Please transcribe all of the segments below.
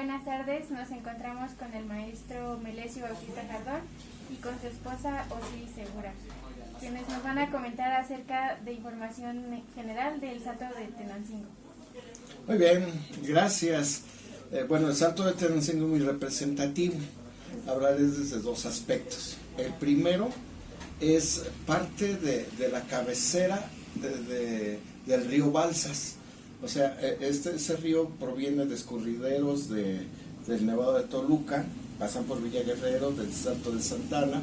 buenas tardes. Nos encontramos con el maestro Melesio Bautista Jardón y con su esposa Osiris Segura, quienes nos van a comentar acerca de información general del Salto de Tenancingo. Muy bien, gracias. Bueno, el Salto de Tenancingo es muy representativo. Hablarles desde dos aspectos. El primero es parte de la cabecera del río Balsas. O sea, ese río proviene de escurrideros del Nevado de Toluca, pasan por Villa Guerrero, del Salto de Santana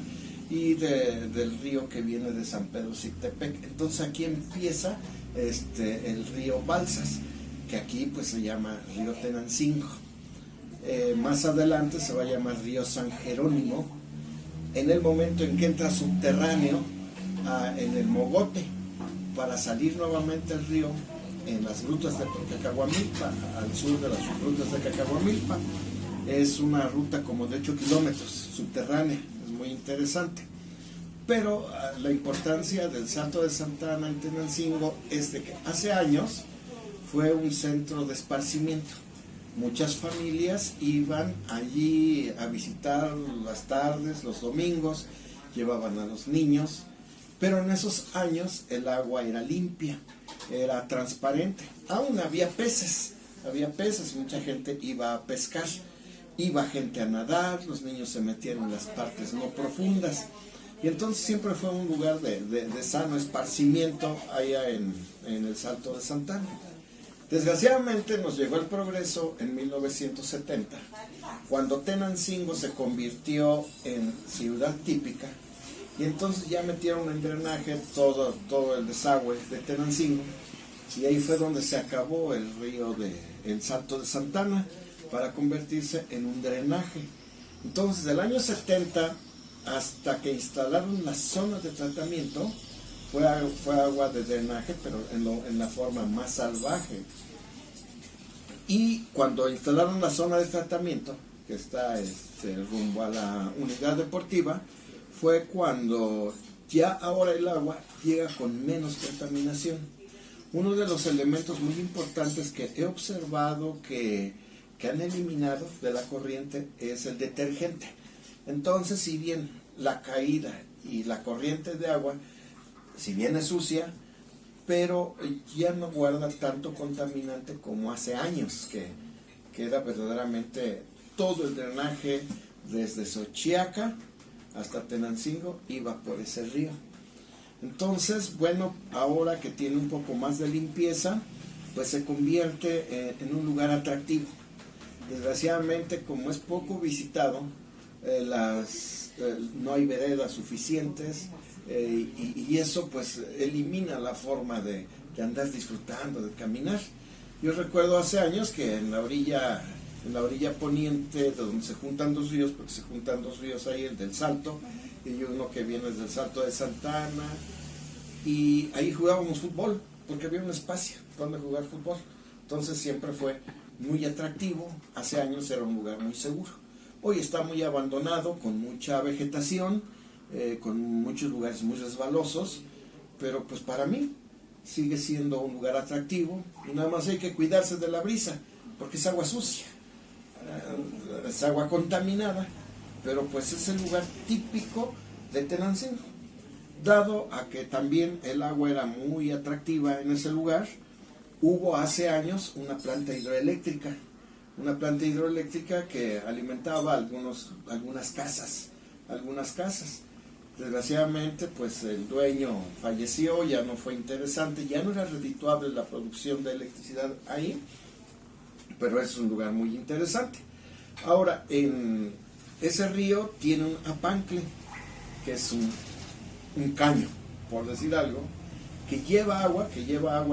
y del río que viene de San Pedro Xictepec. Entonces aquí empieza el río Balsas, que aquí pues se llama río Tenancingo. Más adelante se va a llamar río San Jerónimo, en el momento en que entra subterráneo en el Mogote, para salir nuevamente el río en las grutas de Cacahuamilpa, al sur de las grutas de Cacahuamilpa. Es una ruta como de 8 kilómetros subterránea, es muy interesante. Pero la importancia del Salto de Santana en Tenancingo es de que hace años fue un centro de esparcimiento. Muchas familias iban allí a visitar las tardes, los domingos, llevaban a los niños, pero en esos años el agua era limpia, era transparente. Aún había peces, mucha gente iba a pescar, iba gente a nadar, los niños se metían en las partes no profundas. Y entonces siempre fue un lugar de sano esparcimiento allá en el Salto de Santana. Desgraciadamente nos llegó el progreso en 1970, cuando Tenancingo se convirtió en ciudad típica, y entonces ya metieron en drenaje todo el desagüe de Tenancingo, y ahí fue donde se acabó el río el Salto de Santana, para convertirse en un drenaje. Entonces del año 70 hasta que instalaron las zonas de tratamiento, fue agua de drenaje, pero en la forma más salvaje. Y cuando instalaron la zona de tratamiento, que está rumbo a la unidad deportiva, fue cuando ya ahora el agua llega con menos contaminación. Uno de los elementos muy importantes que he observado que han eliminado de la corriente es el detergente. Entonces, si bien la caída y la corriente de agua, si bien es sucia, pero ya no guarda tanto contaminante como hace años, que era verdaderamente todo el drenaje desde Xochiaca hasta Tenancingo iba por ese río. Entonces, bueno, ahora que tiene un poco más de limpieza, pues se convierte en un lugar atractivo. Desgraciadamente, como es poco visitado, no hay veredas suficientes, y eso pues elimina la forma de andar disfrutando, de caminar. Yo recuerdo hace años que en la orilla poniente, de donde se juntan dos ríos, porque se juntan dos ríos ahí, el del Salto y uno que viene del Salto de Santana, y ahí jugábamos fútbol, porque había un espacio donde jugar fútbol. Entonces siempre fue muy atractivo. Hace años era un lugar muy seguro. Hoy está muy abandonado, con mucha vegetación, con muchos lugares muy resbalosos, pero pues para mí sigue siendo un lugar atractivo, y nada más hay que cuidarse de la brisa, porque es agua sucia, es agua contaminada, pero pues es el lugar típico de Tenancingo. Dado a que también el agua era muy atractiva en ese lugar, hubo hace años una planta hidroeléctrica que alimentaba algunas casas. Desgraciadamente, pues el dueño falleció, ya no fue interesante, ya no era redituable la producción de electricidad ahí, pero es un lugar muy interesante. Ahora, en ese río tiene un apancle, que es un caño, por decir algo, que lleva agua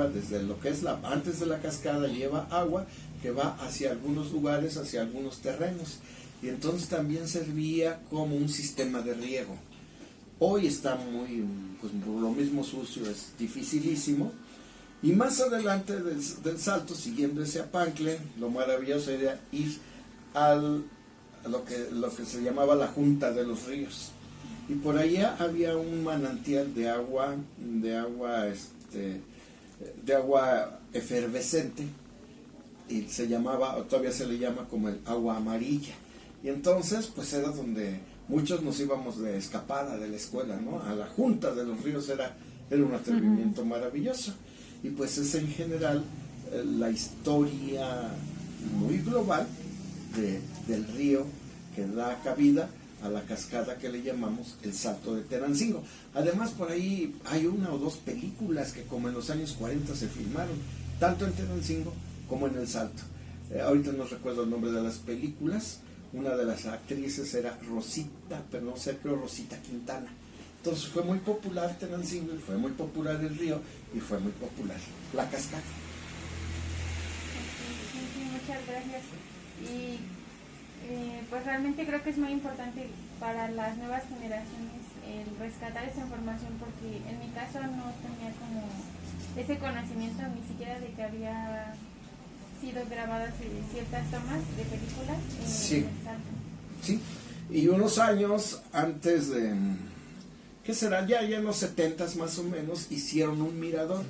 desde lo que es antes de la cascada, lleva agua que va hacia algunos lugares, hacia algunos terrenos, y entonces también servía como un sistema de riego. Hoy está pues por lo mismo sucio, es dificilísimo. Y más adelante del Salto, siguiendo ese apancle, lo maravilloso era ir a lo que se llamaba la Junta de los Ríos. Y por allá había un manantial de agua efervescente, y se llamaba, o todavía se le llama como el agua amarilla. Y entonces, pues era donde muchos nos íbamos de escapada de la escuela, ¿no? A la Junta de los Ríos era un atrevimiento maravilloso. Y pues es en general la historia muy global del río que da cabida a la cascada que le llamamos el Salto de Tenancingo. Además, por ahí hay una o dos películas que como en los años 40 se filmaron, tanto en Tenancingo como en el Salto. Ahorita no recuerdo el nombre de las películas. Una de las actrices era Rosita, pero no sé, creo Rosita Quintana. Entonces fue muy popular Tenancingo, y fue muy popular el río, y fue muy popular la cascada. Sí, muchas gracias. Y pues realmente creo que es muy importante para las nuevas generaciones el rescatar esta información, porque en mi caso no tenía como ese conocimiento ni siquiera de que había sido grabadas ciertas tomas de películas Sí. en el Salto. Sí, y unos años antes de, ¿qué será? Ya en los 70s más o menos, hicieron un mirador,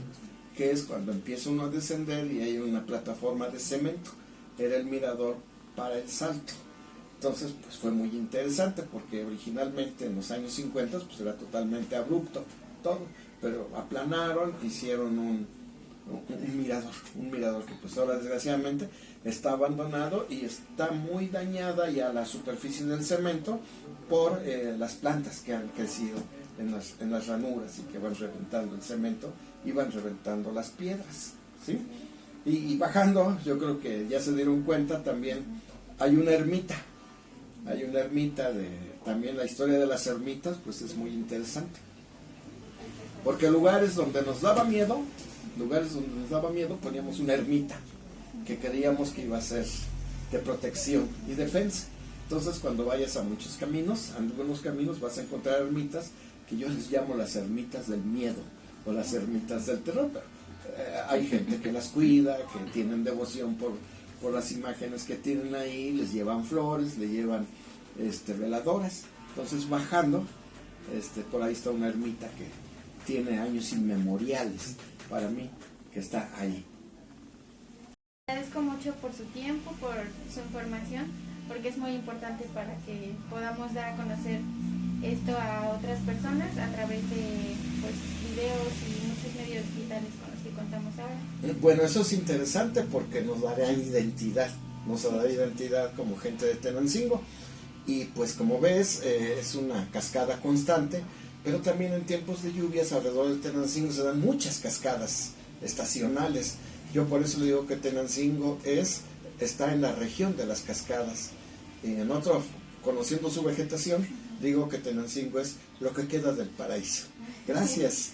que es cuando empieza uno a descender y hay una plataforma de cemento. Era el mirador para el Salto. Entonces, pues fue muy interesante, porque originalmente en los años 50 pues era totalmente abrupto todo, pero aplanaron, hicieron un mirador que pues ahora desgraciadamente está abandonado y está muy dañada ya la superficie del cemento por las plantas que han crecido en las ranuras y que van reventando el cemento y van reventando las piedras, ¿sí? Y bajando, yo creo que ya se dieron cuenta, también hay una ermita también la historia de las ermitas pues es muy interesante, porque lugares donde nos daba miedo poníamos una ermita que creíamos que iba a ser de protección y defensa. Entonces cuando vayas a muchos caminos, a algunos caminos vas a encontrar ermitas que yo les llamo las ermitas del miedo o las ermitas del terror. Hay gente que las cuida, que tienen devoción por las imágenes que tienen ahí, les llevan flores, le llevan veladoras. Entonces bajando, por ahí está una ermita que tiene años inmemoriales para mí, que está ahí. Agradezco mucho por su tiempo, por su información, porque es muy importante para que podamos dar a conocer esto a otras personas a través de pues, videos y muchos medios digitales con los que contamos ahora. Bueno, eso es interesante porque nos dará identidad como gente de Tenancingo. Y pues como ves, es una cascada constante, pero también en tiempos de lluvias alrededor de Tenancingo se dan muchas cascadas estacionales. Yo por eso le digo que Tenancingo está en la región de las cascadas. En otro, conociendo su vegetación, digo que Tenancingo es lo que queda del paraíso. Gracias.